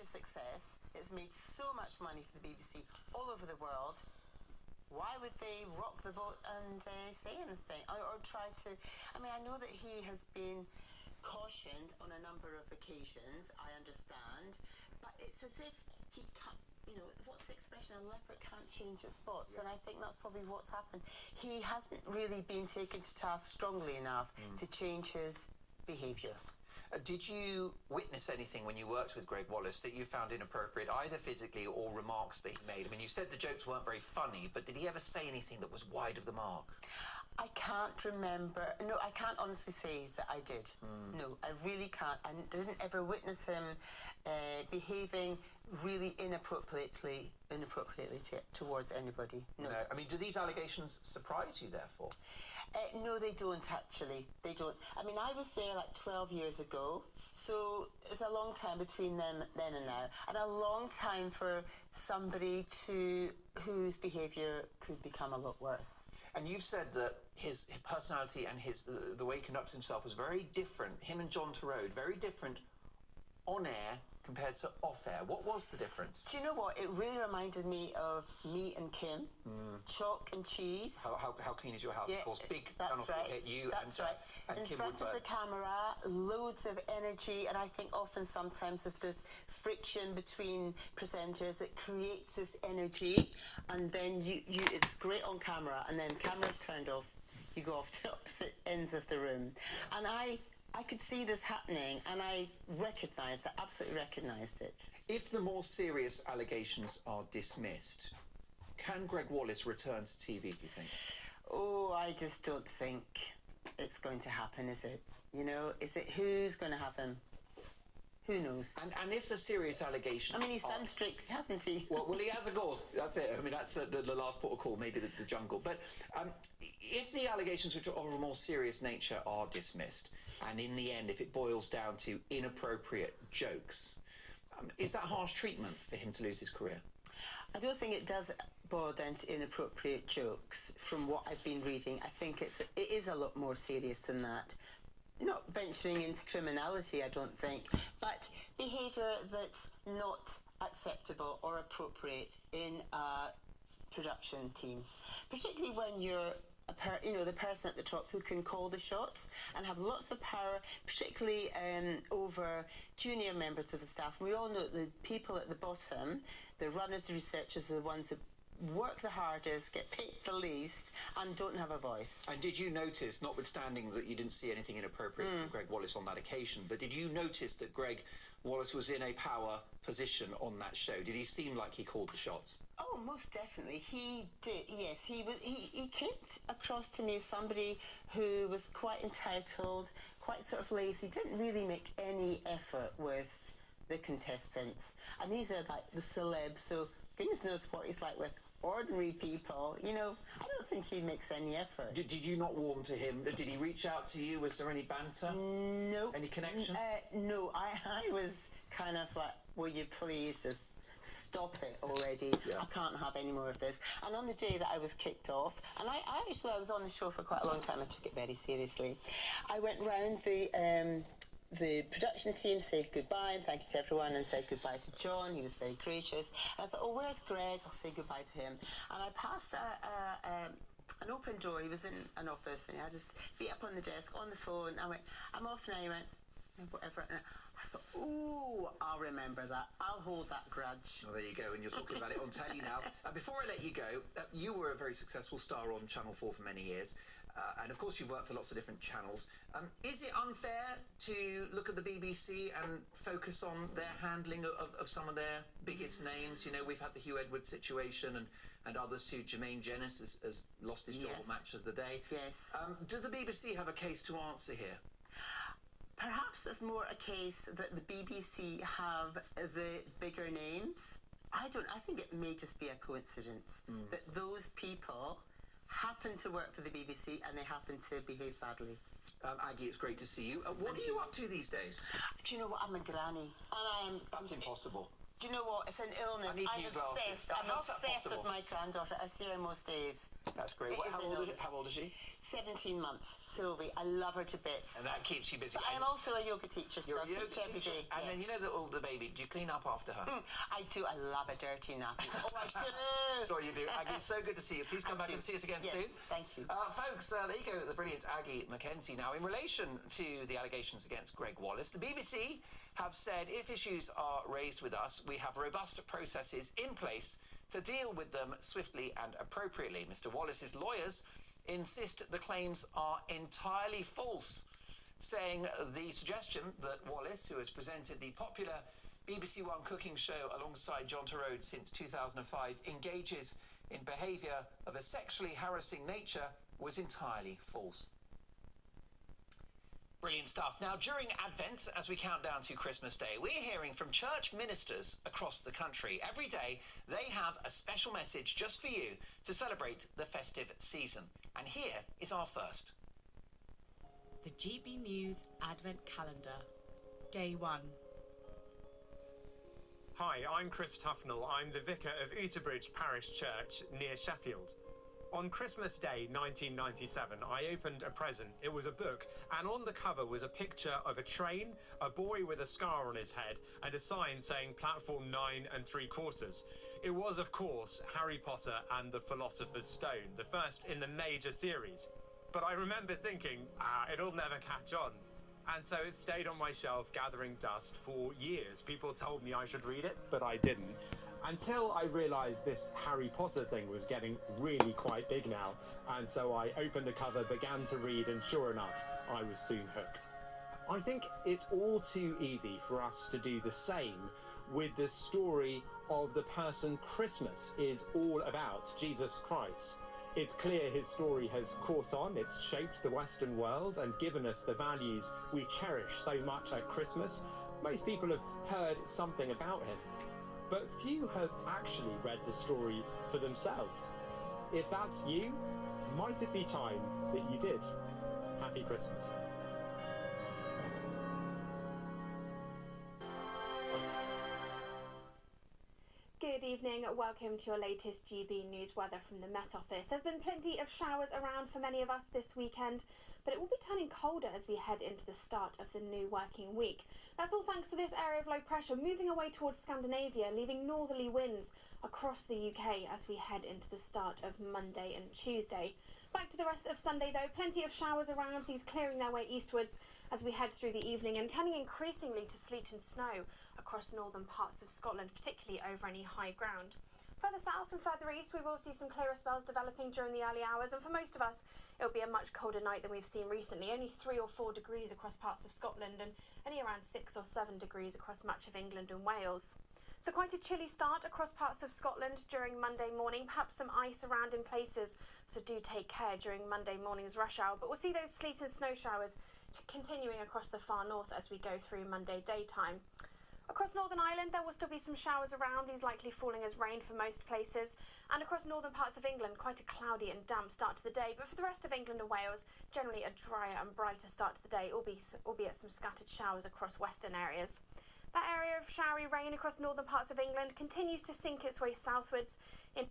massive success. It's made so much money for the BBC all over the world. Why would they rock the boat and say anything or try to... I mean, I know that he has been cautioned on a number of occasions, I understand, but it's as if he can't, you know, what's the expression? A leopard can't change its spots, and I think that's probably what's happened. He hasn't really been taken to task strongly enough to change his behaviour. Did you witness anything when you worked with Greg Wallace that you found inappropriate, either physically or remarks that he made? I mean, you said the jokes weren't very funny, but did he ever say anything that was wide of the mark? I can't remember. No, I can't honestly say that I did. No, I really can't. I didn't ever witness him behaving really inappropriately towards anybody. No. I mean, do these allegations surprise you, therefore? No, they don't, actually. They don't. I mean, I was there like 12 years ago, so it's a long time between them then and now, and a long time for somebody whose behaviour could become a lot worse. And you've said that his personality and the way he conducts himself was very different, him and John Turode, very different on air compared to off air. What was the difference? Do you know what? It really reminded me of me and Kim. Chalk and cheese. How clean is your house? Yeah, of course, big that's right. hit you that's and, right. and In Kim front Woodburn. of the camera, loads of energy, and I think often sometimes if there's friction between presenters, it creates this energy, and then it's great on camera, and then camera's turned off, you go off to opposite ends of the room. And I could see this happening, and I absolutely recognised it. If the more serious allegations are dismissed, can Greg Wallace return to TV, do you think? Oh, I just don't think it's going to happen, is it? You know, is it who's going to have him? Who knows? And if the serious allegations... I mean, he's done Strictly, hasn't he? Well, he has, of course. That's it. I mean, that's the last port of call, maybe the jungle. But if the allegations which are of a more serious nature are dismissed, and in the end, if it boils down to inappropriate jokes, is that harsh treatment for him to lose his career? I don't think it does boil down to inappropriate jokes from what I've been reading. I think it is a lot more serious than that. Not venturing into criminality, I don't think, but behaviour that's not acceptable or appropriate in a production team, particularly when you're the person at the top who can call the shots and have lots of power, particularly over junior members of the staff. And we all know that the people at the bottom, the runners, the researchers, are the ones who work the hardest, get picked the least, and don't have a voice. And did you notice, notwithstanding that you didn't see anything inappropriate from Greg Wallace on that occasion, but did you notice that Greg Wallace was in a power position on that show? Did he seem like he called the shots? Oh, most definitely. He did, yes. He came across to me as somebody who was quite entitled, quite sort of lazy, didn't really make any effort with the contestants. And these are like the celebs, so goodness knows what he's like with ordinary people. You know, I don't think he makes any effort. Did you not warm to him? Did he reach out to you? Was there any banter? No. Any connection? No, I was kind of like, will you please just stop it already? Yeah. I can't have any more of this. And on the day that I was kicked off, and I was on the show for quite a long time, I took it very seriously. I went round the production team, said goodbye and thank you to everyone, and said goodbye to John. He was very gracious. And I thought, oh, where's Greg? I'll say goodbye to him. And I passed an open door. He was in an office and he had his feet up on the desk, on the phone. I went, I'm off now. He went, whatever. And I thought, ooh, I'll remember that. I'll hold that grudge. Well, there you go, and you're talking about it on telly now. Before I let you go, you were a very successful star on Channel 4 for many years. And of course, you've worked for lots of different channels. Is it unfair to look at the BBC and focus on their handling of some of their biggest names? You know, we've had the Hugh Edwards situation and others too. Jermaine Jenis has lost his job on Match of the Day. Yes. Do the BBC have a case to answer here? Perhaps it's more a case that the BBC have the bigger names. I think it may just be a coincidence that those people happen to work for the BBC and they happen to behave badly. Aggie, it's great to see you. What are you up to these days? Do you know what? I'm a granny. And That's impossible. Do you know what? It's an illness. I need I'm new glasses. obsessed. I'm How's that obsessed with possible? my granddaughter. I see her most days. That's great. It is an illness. How old is she? 17 months. Sylvie. I love her to bits. And that keeps you busy. But I am also a yoga teacher, so You're I a yoga teach every teacher. day. And yes. then you know the older baby, do you clean up after her? I do. I love a dirty nappy. Oh, I do. Sure you do. Aggie, it's so good to see you. Please come back and see us again Yes, soon. thank you. Folks, there you go, the brilliant Aggie Mackenzie. Now, in relation to the allegations against Greg Wallace, the BBC have said if issues are raised with us, we have robust processes in place to deal with them swiftly and appropriately. Mr. Wallace's lawyers insist the claims are entirely false, saying the suggestion that Wallace, who has presented the popular BBC One cooking show alongside John Turode since 2005, engages in behaviour of a sexually harassing nature, was entirely false. Brilliant stuff. Now, during Advent, as we count down to Christmas Day, we're hearing from church ministers across the country. Every day, they have a special message just for you to celebrate the festive season. And here is our first. The GB News Advent Calendar, Day 1. Hi, I'm Chris Tufnell. I'm the vicar of Uterbridge Parish Church near Sheffield. On Christmas Day 1997, I opened a present. It was a book, and on the cover was a picture of a train, a boy with a scar on his head, and a sign saying platform 9 3/4. It was, of course, Harry Potter and the Philosopher's Stone, the first in the major series. But I remember thinking, it'll never catch on. And so it stayed on my shelf gathering dust for years. People told me I should read it, but I didn't. Until I realised this Harry Potter thing was getting really quite big now. And so I opened the cover, began to read, and sure enough, I was soon hooked. I think it's all too easy for us to do the same with the story of the person Christmas is all about, Jesus Christ. It's clear his story has caught on, it's shaped the Western world and given us the values we cherish so much at Christmas. Most people have heard something about him, but few have actually read the story for themselves. If that's you, might it be time that you did? Happy Christmas. Good evening, welcome to your latest GB News weather from the Met Office. There's been plenty of showers around for many of us this weekend, but it will be turning colder as we head into the start of the new working week. That's all thanks to this area of low pressure moving away towards Scandinavia, leaving northerly winds across the UK as we head into the start of Monday and Tuesday. Back to the rest of Sunday though, plenty of showers around, these clearing their way eastwards as we head through the evening and turning increasingly to sleet and snow across northern parts of Scotland, particularly over any high ground. Further south and further east, we will see some clearer spells developing during the early hours, and for most of us, it will be a much colder night than we've seen recently, only 3 or 4 degrees across parts of Scotland and only around 6 or 7 degrees across much of England and Wales. So quite a chilly start across parts of Scotland during Monday morning, perhaps some ice around in places, so do take care during Monday morning's rush hour, but we'll see those sleet and snow showers continuing across the far north as we go through Monday daytime. Across Northern Ireland, there will still be some showers around, these likely falling as rain for most places. And across northern parts of England, quite a cloudy and damp start to the day. But for the rest of England and Wales, generally a drier and brighter start to the day, albeit some scattered showers across western areas. That area of showery rain across northern parts of England continues to sink its way southwards in